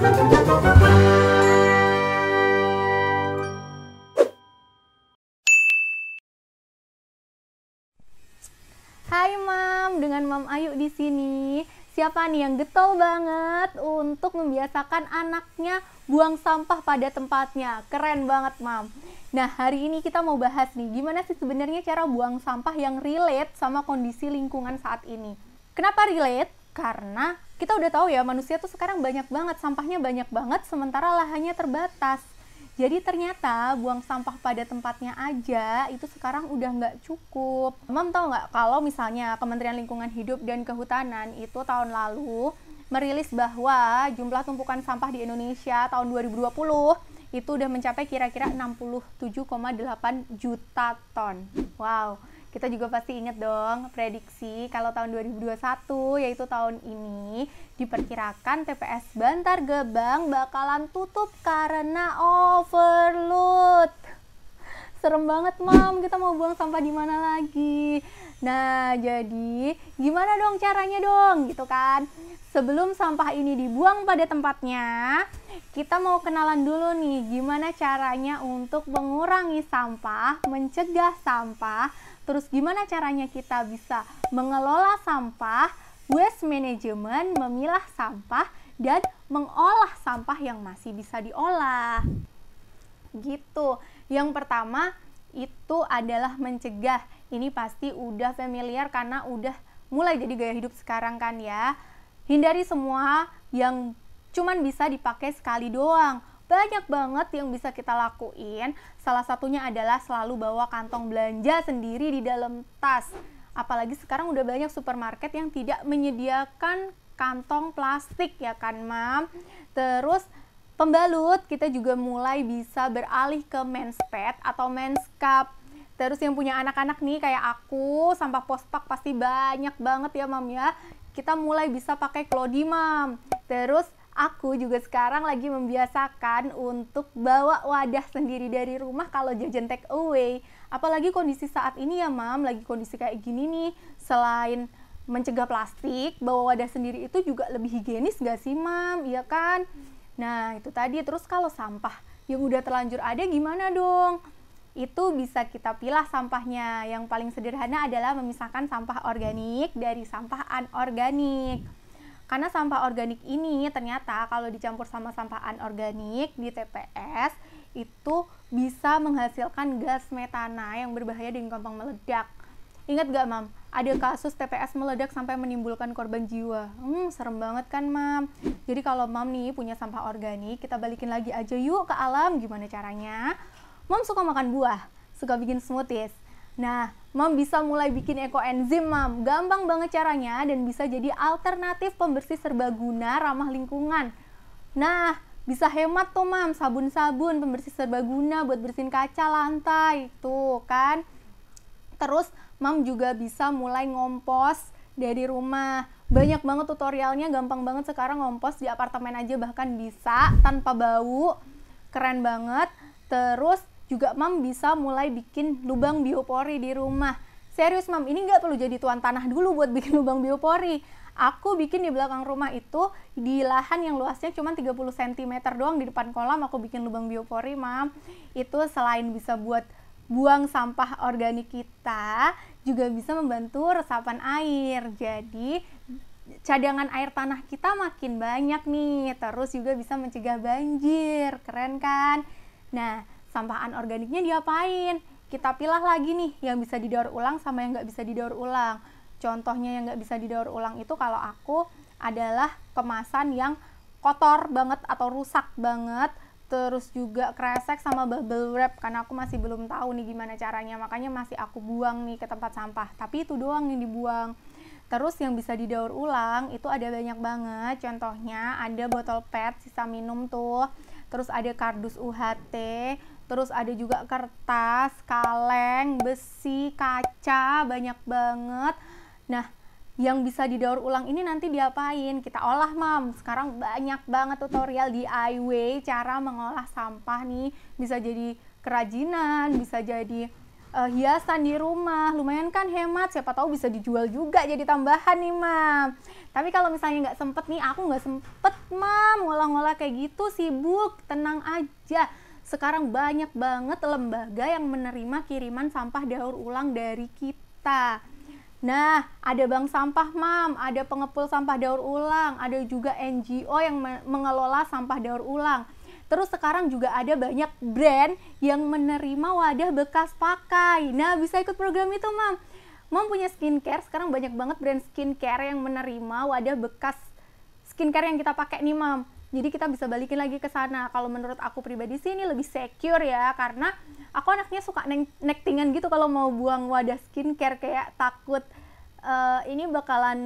Hai Mam, dengan Mam Ayu di sini. Siapa nih yang getol banget untuk membiasakan anaknya buang sampah pada tempatnya? Keren banget, Mam. Nah, hari ini kita mau bahas nih, gimana sih sebenarnya cara buang sampah yang relate sama kondisi lingkungan saat ini. Kenapa relate? Karena kita udah tahu ya, manusia tuh sekarang banyak banget, sampahnya banyak banget, sementara lahannya terbatas. Jadi ternyata buang sampah pada tempatnya aja itu sekarang udah nggak cukup. Mam tahu nggak kalau misalnya Kementerian Lingkungan Hidup dan Kehutanan itu tahun lalu merilis bahwa jumlah tumpukan sampah di Indonesia tahun 2020 itu udah mencapai kira-kira 67,8 juta ton. Wow. Kita juga pasti inget dong prediksi kalau tahun 2021 yaitu tahun ini diperkirakan TPS Bantar Gebang bakalan tutup karena overload. Serem banget Mam, kita mau buang sampah di mana lagi? Nah, jadi gimana dong caranya dong gitu kan? Sebelum sampah ini dibuang pada tempatnya, kita mau kenalan dulu nih gimana caranya untuk mengurangi sampah, mencegah sampah. Terus gimana caranya kita bisa mengelola sampah, waste management, memilah sampah, dan mengolah sampah yang masih bisa diolah. Gitu. Yang pertama itu adalah mencegah. Ini pasti udah familiar karena udah mulai jadi gaya hidup sekarang kan ya. Hindari semua yang cuman bisa dipakai sekali doang. Banyak banget yang bisa kita lakuin. Salah satunya adalah selalu bawa kantong belanja sendiri di dalam tas. Apalagi sekarang udah banyak supermarket yang tidak menyediakan kantong plastik ya kan Mam. Terus pembalut kita juga mulai bisa beralih ke men's pad atau men's cup. Terus yang punya anak-anak nih kayak aku, sampah pospak pasti banyak banget ya Mam ya. Kita mulai bisa pakai Clody Mam. Terus aku juga sekarang lagi membiasakan untuk bawa wadah sendiri dari rumah kalau jajan take away. Apalagi kondisi saat ini ya Mam, lagi kondisi kayak gini nih. Selain mencegah plastik, bawa wadah sendiri itu juga lebih higienis gak sih Mam? Iya kan? Nah itu tadi, terus kalau sampah yang udah terlanjur ada gimana dong? Itu bisa kita pilah sampahnya. Yang paling sederhana adalah memisahkan sampah organik dari sampah anorganik. Karena sampah organik ini ternyata kalau dicampur sama sampah anorganik di TPS itu bisa menghasilkan gas metana yang berbahaya dan gampang meledak. Ingat gak Mam? Ada kasus TPS meledak sampai menimbulkan korban jiwa. Serem banget kan Mam? Jadi kalau Mam nih punya sampah organik, kita balikin lagi aja yuk ke alam. Gimana caranya? Mam suka makan buah, suka bikin smoothies. Nah, Mam bisa mulai bikin ekoenzim Mam. Gampang banget caranya dan bisa jadi alternatif pembersih serbaguna ramah lingkungan. Nah, bisa hemat tuh Mam, sabun-sabun pembersih serbaguna buat bersihin kaca lantai. Tuh kan. Terus Mam juga bisa mulai ngompos dari rumah. Banyak banget tutorialnya, gampang banget sekarang ngompos di apartemen aja bahkan bisa tanpa bau. Keren banget. Terus juga Mam bisa mulai bikin lubang biopori di rumah. Serius Mam, ini nggak perlu jadi tuan tanah dulu buat bikin lubang biopori. Aku bikin di belakang rumah itu, di lahan yang luasnya cuma 30 cm doang di depan kolam, aku bikin lubang biopori Mam. Itu selain bisa buat buang sampah organik kita, juga bisa membantu resapan air. Jadi cadangan air tanah kita makin banyak nih. Terus juga bisa mencegah banjir. Keren kan? Nah, sampah anorganiknya diapain? Kita pilah lagi nih yang bisa didaur ulang sama yang nggak bisa didaur ulang. Contohnya yang nggak bisa didaur ulang itu kalau aku adalah kemasan yang kotor banget atau rusak banget. Terus juga kresek sama bubble wrap karena aku masih belum tahu nih gimana caranya. Makanya masih aku buang nih ke tempat sampah. Tapi itu doang yang dibuang. Terus yang bisa didaur ulang itu ada banyak banget. Contohnya ada botol PET sisa minum tuh. Terus ada kardus UHT, terus ada juga kertas, kaleng, besi, kaca, banyak banget. Nah, yang bisa didaur ulang ini nanti diapain? Kita olah Mam. Sekarang banyak banget tutorial DIY cara mengolah sampah nih. Bisa jadi kerajinan, bisa jadi hiasan di rumah, lumayan kan hemat, siapa tahu bisa dijual juga jadi tambahan nih Mam. Tapi kalau misalnya nggak sempet nih, aku nggak sempet Mam ngolah-ngolah kayak gitu, sibuk, tenang aja. Sekarang banyak banget lembaga yang menerima kiriman sampah daur ulang dari kita. Nah, ada bank sampah Mam, ada pengepul sampah daur ulang, ada juga NGO yang mengelola sampah daur ulang. Terus sekarang juga ada banyak brand yang menerima wadah bekas pakai. Nah, bisa ikut program itu, Mam. Mam punya skincare, sekarang banyak banget brand skincare yang menerima wadah bekas skincare yang kita pakai nih, Mam. Jadi kita bisa balikin lagi ke sana. Kalau menurut aku pribadi sih ini lebih secure ya, karena aku anaknya suka nektingan gitu kalau mau buang wadah skincare, kayak takut ini bakalan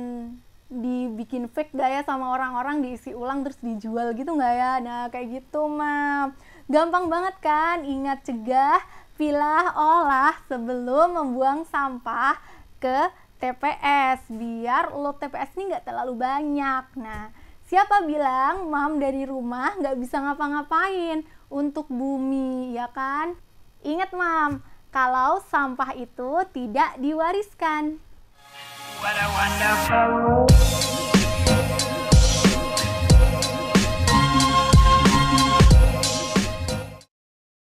dibikin fake gak ya sama orang-orang, diisi ulang terus dijual gitu nggak ya. Nah kayak gitu Mam, gampang banget kan. Ingat, cegah, pilah, olah sebelum membuang sampah ke TPS, biar load TPS ini nggak terlalu banyak. Nah, siapa bilang Mam dari rumah nggak bisa ngapa-ngapain untuk bumi, ya kan? Ingat Mam, kalau sampah itu tidak diwariskan. What a wonderful